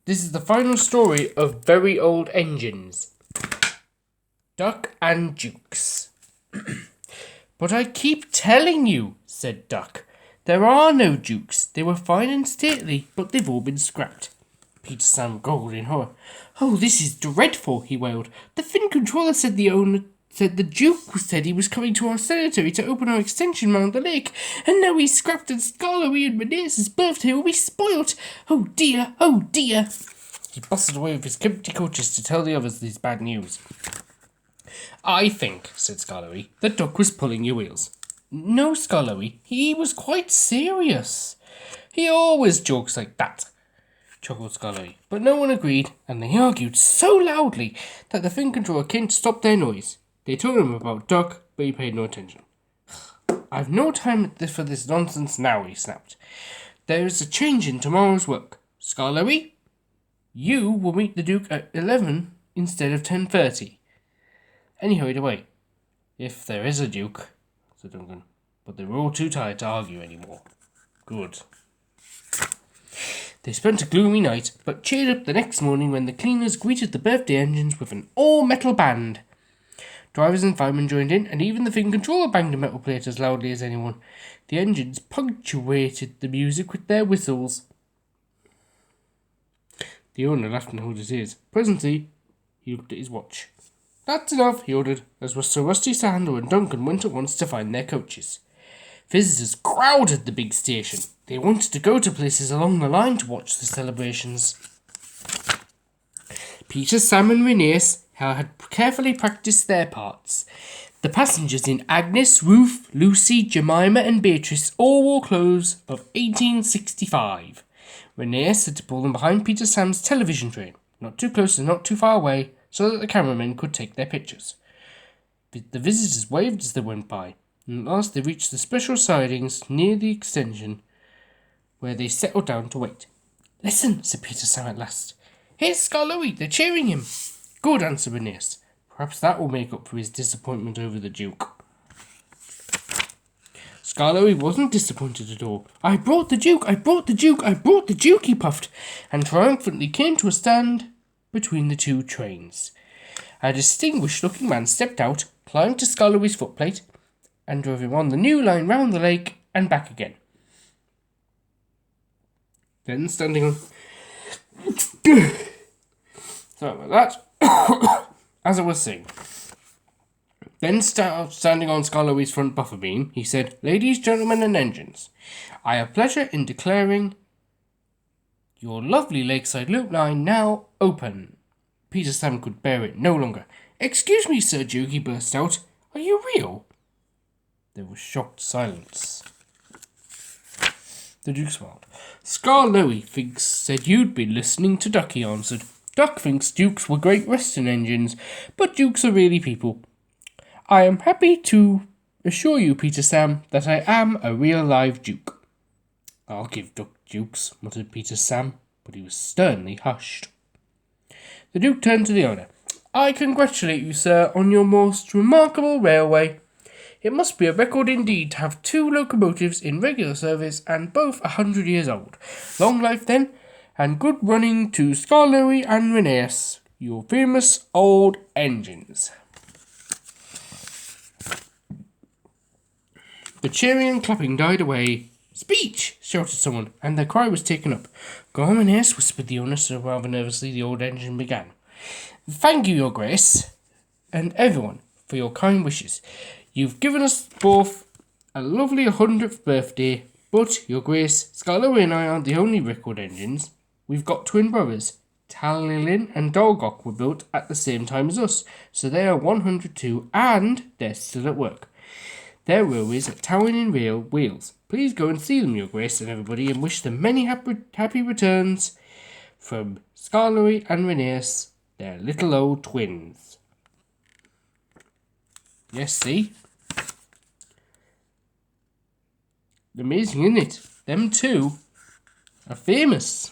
This is the final story of Very Old Engines. Duck and Jukes. But I keep telling you, said Duck. There are no Jukes. They were fine and stately, but they've all been scrapped. Peter Sam goggled in horror. Oh, this is dreadful, he wailed. The Fin Controller said the Duke said he was coming to our cemetery to open our extension round the lake, and now he's scrapped and Scarlowy and Menace's birthday will be spoilt. Oh dear, oh dear. He bustled away with his empty coaches to tell the others this bad news. I think, said Scarlowy, the Duck was pulling your wheels. No, Scarlowy, he was quite serious. He always jokes like that, chuckled Scarlowy. But no one agreed, and they argued so loudly that the Fin Controller came to stop their noise. They told him about Duck, but he paid no attention. I've no time for this nonsense now, he snapped. There is a change in tomorrow's work. Scarlowy, you will meet the Duke at 11 instead of 10:30. And he hurried away. If there is a Duke, said Duncan, but they were all too tired to argue anymore. Good. They spent a gloomy night, but cheered up the next morning when the cleaners greeted the birthday engines with an all-metal band. Drivers and firemen joined in, and even the Fin Controller banged a metal plate as loudly as anyone. The engines punctuated the music with their whistles. The owner laughed and held his ears. Presently, he looked at his watch. That's enough, he ordered, as Sir Rusty Sander and Duncan went at once to find their coaches. Visitors crowded the big station. They wanted to go to places along the line to watch the celebrations. Peter, Sam and Rheneas had carefully practiced their parts. The passengers in Agnes, Ruth, Lucy, Jemima and Beatrice all wore clothes of 1865. Rheneas had to pull them behind Peter Sam's television train, not too close and not too far away, so that the cameramen could take their pictures. The visitors waved as they went by, and at last they reached the special sidings near the extension, where they settled down to wait. Listen, said Peter Sam at last. Here's Scarlowy, they're cheering him. Good, answered Rheneas. Perhaps that will make up for his disappointment over the Duke. Scarlowy wasn't disappointed at all. I brought the Duke, I brought the Duke, I brought the Duke, he puffed, and triumphantly came to a stand between the two trains. A distinguished-looking man stepped out, climbed to Scarlowy's footplate, and drove him on the new line round the lake and back again. Then standing on... Sorry about that. As I was saying. Then standing on Scarlowy's front buffer beam, he said, Ladies, gentlemen and engines, I have pleasure in declaring your lovely Lakeside Loop line now open. Peter Sam could bear it no longer. Excuse me, Sir Duke, he burst out. Are you real? There was shocked silence. The Duke smiled. Scarlowy said you'd been listening to Duck, he answered. Duck thinks Dukes were Great Western engines, but Dukes are really people. I am happy to assure you, Peter Sam, that I am a real live Duke. I'll give Duck Dukes, muttered Peter Sam, but he was sternly hushed. The Duke turned to the owner. I congratulate you, sir, on your most remarkable railway. It must be a record indeed to have 2 locomotives in regular service and both 100 years old. Long life, then, and good running to Scarlowy and Rheneas, your famous old engines. The cheering and clapping died away. Speech! Shouted someone, and their cry was taken up. Go on, Rheneas, whispered the owner, so rather nervously the old engine began. Thank you, your grace, and everyone, for your kind wishes. You've given us both a lovely 100th birthday, but, your grace, Scarlowy and I aren't the only record engines. We've got twin brothers. Talilin and Dolgok were built at the same time as us, so they are 100 too, and they're still at work. They're railways at Towing in Wales. Please go and see them, your grace, and everybody, and wish them many happy returns from Scarlowy and Rheneas, their little old twins. Yes, see? Amazing, isn't it? Them two are famous.